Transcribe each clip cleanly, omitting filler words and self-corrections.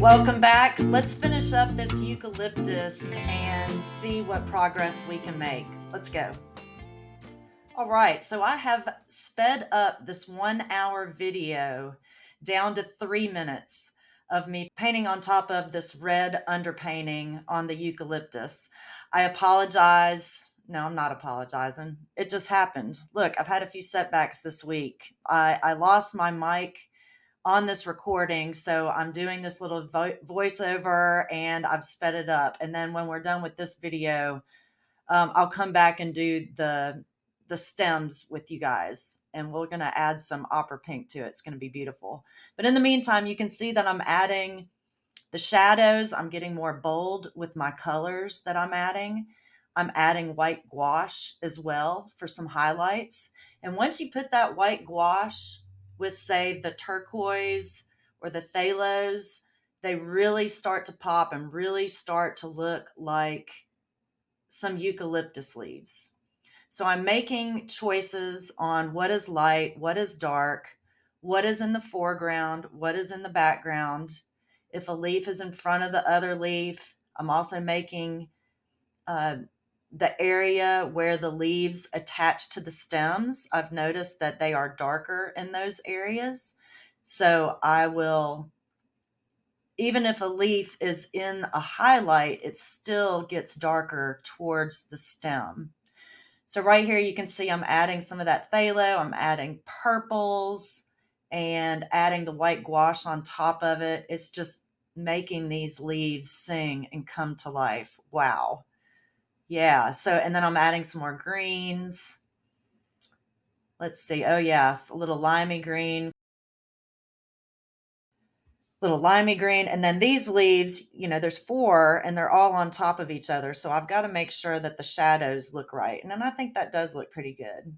welcome back. Let's finish up this eucalyptus and see what progress we can make. Let's go. All right, so I have sped up this 1 hour video down to 3 minutes of me painting on top of this red underpainting on the eucalyptus. I apologize. No, I'm not apologizing. It just happened. Look, I've had a few setbacks this week. I lost my mic on this recording, so I'm doing this little voiceover and I've sped it up. And then when we're done with this video, I'll come back and do the stems with you guys, and we're going to add some opera pink to it. It's going to be beautiful. But in the meantime, you can see that I'm adding the shadows. I'm getting more bold with my colors that I'm adding. I'm adding white gouache as well for some highlights. And once you put that white gouache with, say, the turquoise or the phthalos, they really start to pop and really start to look like some eucalyptus leaves. So I'm making choices on what is light, what is dark, what is in the foreground, what is in the background. If a leaf is in front of the other leaf, I'm also making the area where the leaves attach to the stems. I've noticed that they are darker in those areas. So I will, even if a leaf is in a highlight, it still gets darker towards the stem. So right here, you can see I'm adding some of that phthalo. I'm adding purples and adding the white gouache on top of it. It's just making these leaves sing and come to life. Wow. Yeah. So, and then I'm adding some more greens. Let's see. Oh, yes. A little limey green. And then these leaves, there's 4 and they're all on top of each other. So I've got to make sure that the shadows look right. And then I think that does look pretty good.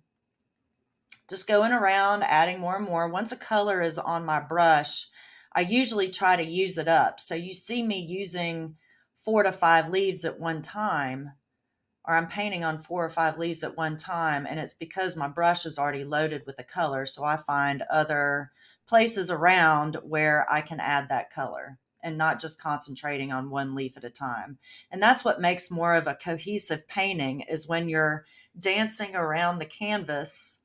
Just going around, adding more and more. Once a color is on my brush, I usually try to use it up. So you see me using 4 to 5 leaves at one time, or I'm painting on 4 or 5 leaves at one time, and it's because my brush is already loaded with the color. So I find other places around where I can add that color and not just concentrating on one leaf at a time. And that's what makes more of a cohesive painting, is when you're dancing around the canvas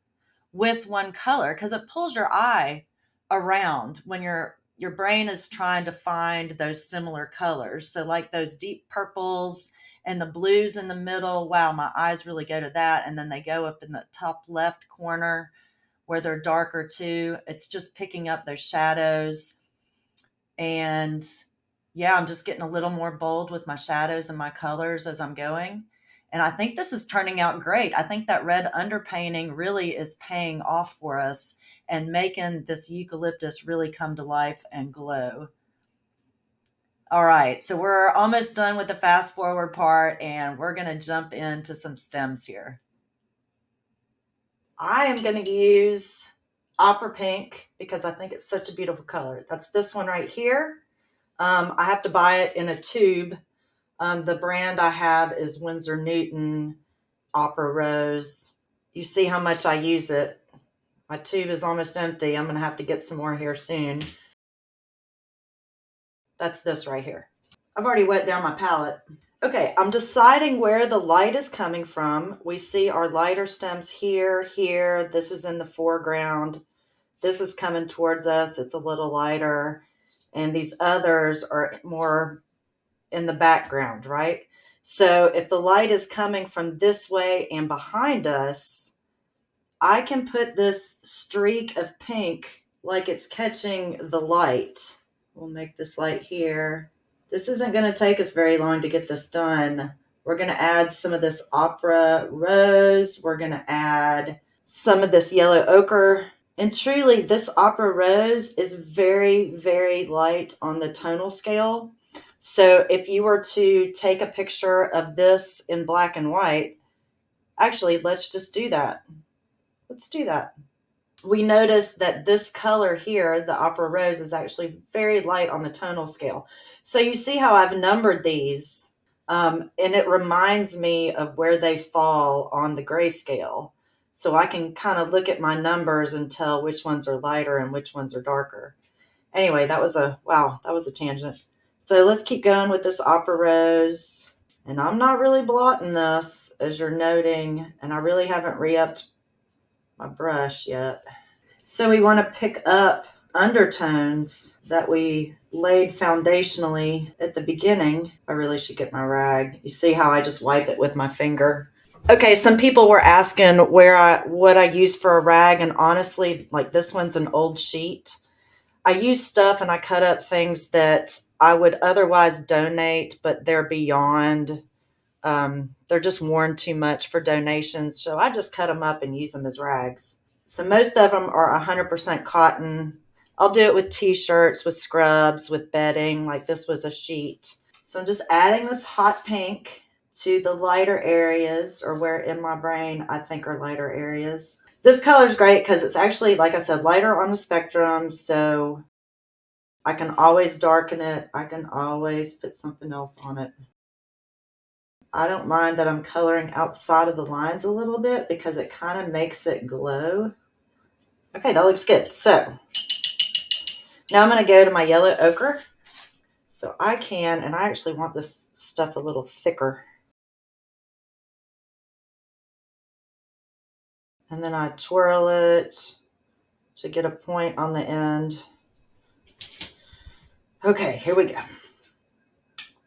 with one color, because it pulls your eye around when your brain is trying to find those similar colors. So like those deep purples and the blues in the middle, wow, my eyes really go to that. And then they go up in the top left corner where they're darker too. It's just picking up those shadows. And yeah, I'm just getting a little more bold with my shadows and my colors as I'm going. And I think this is turning out great. I think that red underpainting really is paying off for us and making this eucalyptus really come to life and glow. All right, so we're almost done with the fast forward part, and we're going to jump into some stems here. I am going to use opera pink because I think it's such a beautiful color. That's this one right here. I have to buy it in a tube. The brand I have is Winsor Newton Opera Rose. You see how much I use it. My tube is almost empty. I'm going to have to get some more here soon. That's this right here. I've already wet down my palette. Okay, I'm deciding where the light is coming from. We see our lighter stems here, here. This is in the foreground. This is coming towards us. It's a little lighter. And these others are more in the background, right? So if the light is coming from this way and behind us, I can put this streak of pink like it's catching the light. We'll make this light here. This isn't going to take us very long to get this done. We're going to add some of this opera rose. We're going to add some of this yellow ochre. And truly, this opera rose is very, very light on the tonal scale. So if you were to take a picture of this in black and white, actually, let's just do that. Let's do that. We notice that this color here, the opera rose, is actually very light on the tonal scale. So you see how I've numbered these, and it reminds me of where they fall on the grayscale. So I can kind of look at my numbers and tell which ones are lighter and which ones are darker. Anyway, that was a tangent. So let's keep going with this Opera Rose. And I'm not really blotting this, as you're noting, and I really haven't re-upped my brush yet. So we want to pick up undertones that we laid foundationally at the beginning. I really should get my rag. You see how I just wipe it with my finger? Okay, some people were asking what I use for a rag, and honestly, like this one's an old sheet. I use stuff and I cut up things that I would otherwise donate, but they're beyond. They're just worn too much for donations, so I just cut them up and use them as rags. So most of them are 100% cotton. I'll do it with t-shirts, with scrubs, with bedding. Like this was a sheet. So I'm just adding this hot pink to the lighter areas, or where in my brain I think are lighter areas. This color is great because it's actually, like I said, lighter on the spectrum. So I can always darken it. I can always put something else on it. I don't mind that I'm coloring outside of the lines a little bit because it kind of makes it glow. Okay, that looks good. So now I'm going to go to my yellow ochre. So I can, and I actually want this stuff a little thicker. And then I twirl it to get a point on the end. Okay, here we go.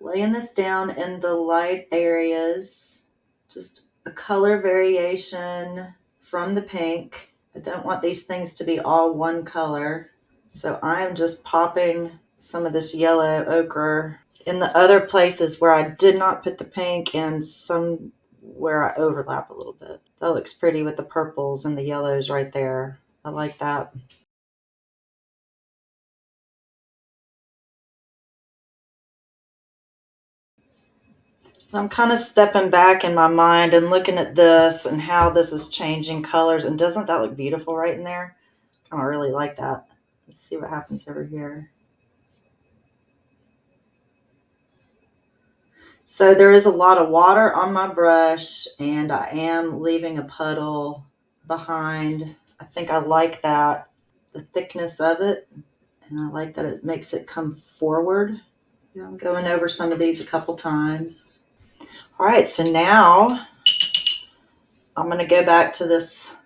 Laying this down in the light areas. Just a color variation from the pink. I don't want these things to be all one color. So I'm just popping some of this yellow ochre in the other places where I did not put the pink, and some where I overlap a little bit. That looks pretty with the purples and the yellows right there. I like that. I'm kind of stepping back in my mind and looking at this and how this is changing colors. And doesn't that look beautiful right in there? I really like that. Let's see what happens over here. So there is a lot of water on my brush, and I am leaving a puddle behind. I think I like that, the thickness of it, and I like that it makes it come forward. Yeah, I'm going over some of these a couple times. All right, so now I'm going to go back to this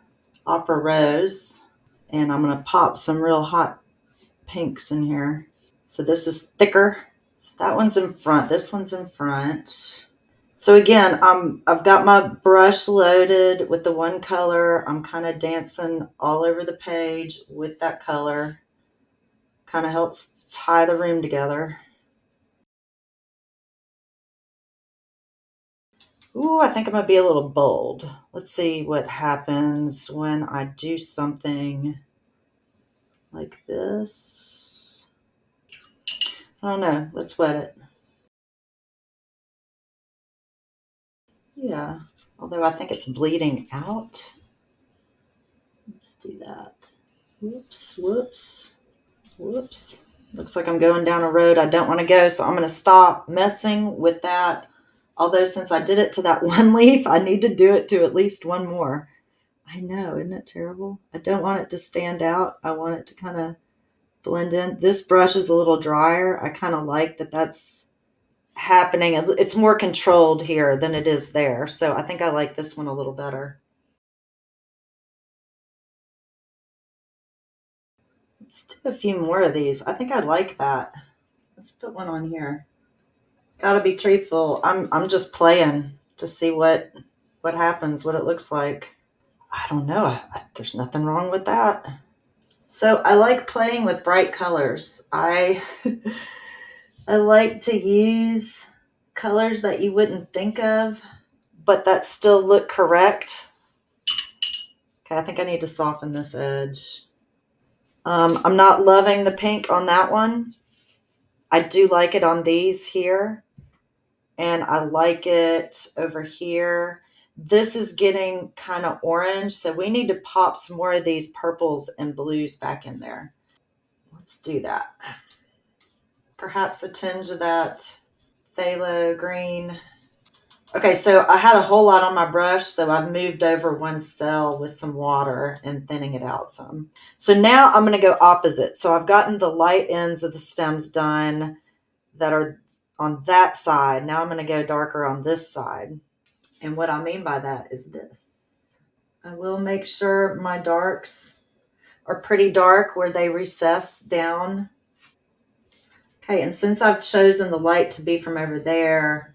Opera Rose, and I'm going to pop some real hot pinks in here. So this is thicker. So that one's in front. This one's in front. So again, I've got my brush loaded with the one color. I'm kind of dancing all over the page with that color. Kind of helps tie the room together. Ooh, I think I'm going to be a little bold. Let's see what happens when I do something like this. I don't know. Let's wet it. Yeah, although I think it's bleeding out. Let's do that. Whoops, whoops, whoops. Looks like I'm going down a road I don't want to go, so I'm going to stop messing with that. Although since I did it to that one leaf, I need to do it to at least one more. I know, isn't it terrible? I don't want it to stand out. I want it to kind of blend in. This brush is a little drier. I kind of like that that's happening. It's more controlled here than it is there. So I think I like this one a little better. Let's do a few more of these. I think I like that. Let's put one on here. Gotta be truthful. I'm just playing to see what happens, what it looks like. I don't know. There's nothing wrong with that. So I like playing with bright colors. I I like to use colors that you wouldn't think of, but that still look correct. Okay, I think I need to soften this edge. I'm not loving the pink on that one. I do like it on these here, and I like it over here. This is getting kind of orange, so we need to pop some more of these purples and blues back in there. Let's do that. Perhaps a tinge of that phthalo green. Okay, so I had a whole lot on my brush, so I've moved over one cell with some water and thinning it out some. So now I'm going to go opposite. So I've gotten the light ends of the stems done. that are on that side. Now I'm going to go darker on this side. And what I mean by that is this. I will make sure my darks are pretty dark where they recess down. Okay, and since I've chosen the light to be from over there,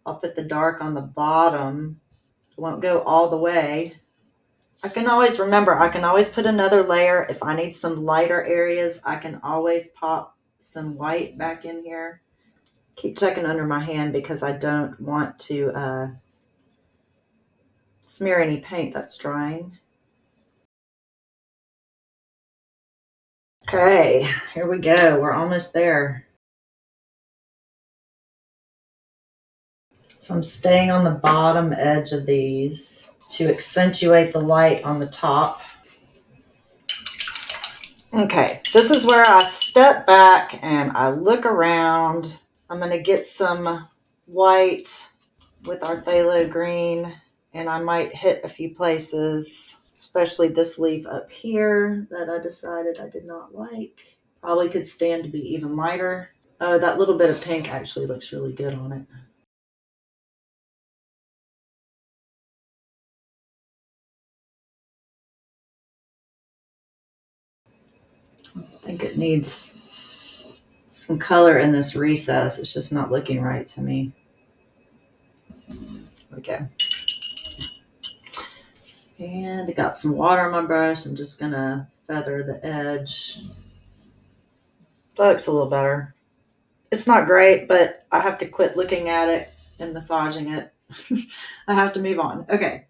I'll put the dark on the bottom. It won't go all the way. I can always put another layer. If I need some lighter areas, I can always pop some white back in here. Keep checking under my hand because I don't want to smear any paint that's drying. Okay, here we go. We're almost there. So I'm staying on the bottom edge of these to accentuate the light on the top. Okay, this is where I step back and I look around. I'm going to get some white with our phthalo green, and I might hit a few places, especially this leaf up here that I decided I did not like. Probably could stand to be even lighter. Oh, that little bit of pink actually looks really good on it. I think it needs some color in this recess. It's just not looking right to me. Okay. And I got some water on my brush. I'm just going to feather the edge. That looks a little better. It's not great, but I have to quit looking at it and massaging it. I have to move on. Okay.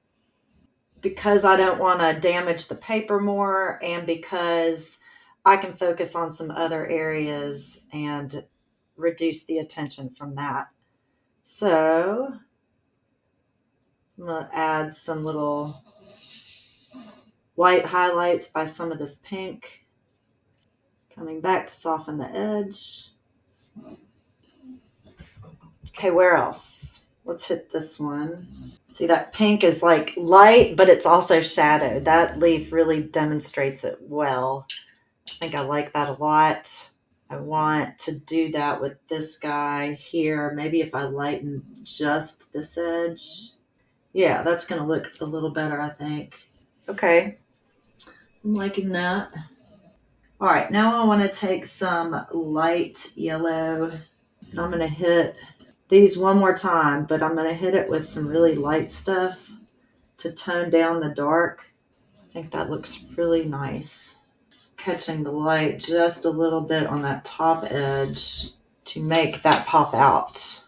Because I don't want to damage the paper more, and because I can focus on some other areas and reduce the attention from that. So I'm going to add some little white highlights by some of this pink. Coming back to soften the edge. Okay, where else? Let's hit this one. See, that pink is like light, but it's also shadow. That leaf really demonstrates it well. I think I like that a lot. I want to do that with this guy here. Maybe if I lighten just this edge. Yeah, that's going to look a little better, I think. Okay, I'm liking that. All right, now I want to take some light yellow, and I'm going to hit these one more time, but I'm going to hit it with some really light stuff to tone down the dark. I think that looks really nice. Catching the light just a little bit on that top edge to make that pop out.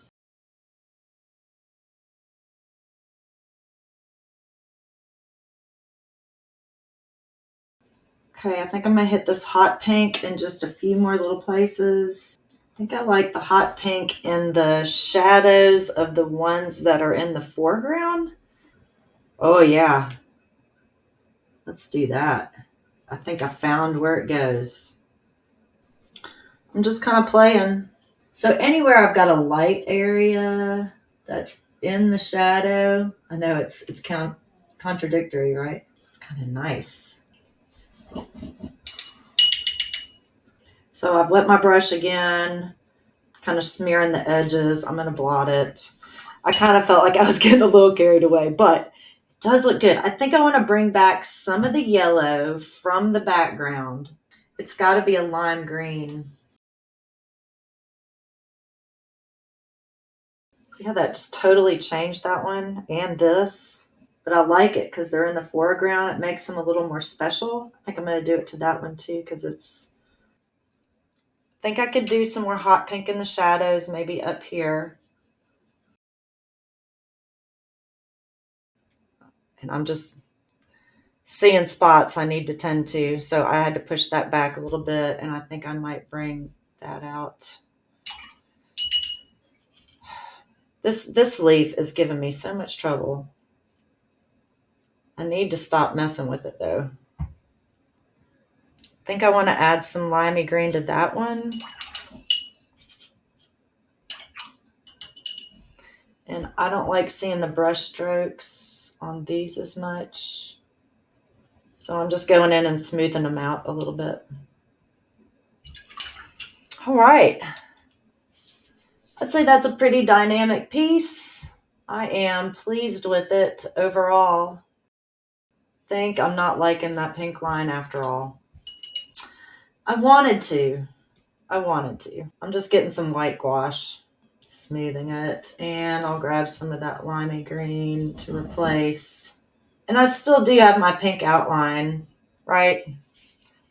Okay, I think I'm going to hit this hot pink in just a few more little places. I think I like the hot pink in the shadows of the ones that are in the foreground. Oh yeah, let's do that. I think I found where it goes. I'm just kind of playing. So anywhere I've got a light area that's in the shadow, I know it's contradictory, right? It's kind of nice. So I've wet my brush again, kind of smearing the edges. I'm going to blot it. I kind of felt like I was getting a little carried away, but it does look good. I think I want to bring back some of the yellow from the background. It's got to be a lime green. See how that just totally changed that one and this? But I like it because they're in the foreground. It makes them a little more special. I think I'm going to do it to that one too because I think I could do some more hot pink in the shadows, maybe up here. And I'm just seeing spots I need to tend to. So I had to push that back a little bit, and I think I might bring that out. This leaf is giving me so much trouble. I need to stop messing with it though. I think I want to add some limey green to that one. And I don't like seeing the brush strokes on these as much. So I'm just going in and smoothing them out a little bit. All right. I'd say that's a pretty dynamic piece. I am pleased with it overall. Think I'm not liking that pink line after all. I wanted to. I'm just getting some white gouache, smoothing it, and I'll grab some of that limey green to replace. And I still do have my pink outline, right?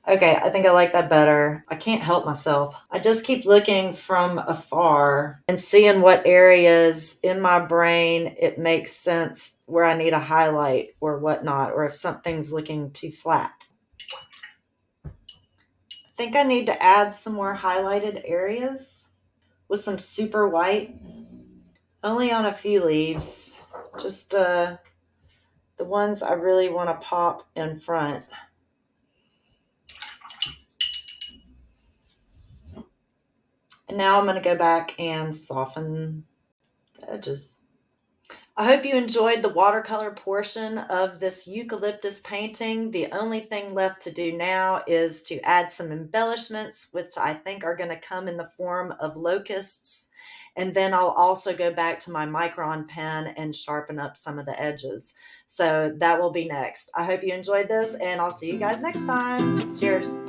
Okay, I think I like that better. I can't help myself. I just keep looking from afar and seeing what areas in my brain it makes sense where I need a highlight or whatnot, or if something's looking too flat. I think I need to add some more highlighted areas with some super white, only on a few leaves, just the ones I really want to pop in front. And now I'm going to go back and soften the edges. I hope you enjoyed the watercolor portion of this eucalyptus painting. The only thing left to do now is to add some embellishments, which I think are going to come in the form of locusts. And then I'll also go back to my Micron pen and sharpen up some of the edges. So that will be next. I hope you enjoyed this, and I'll see you guys next time. Cheers.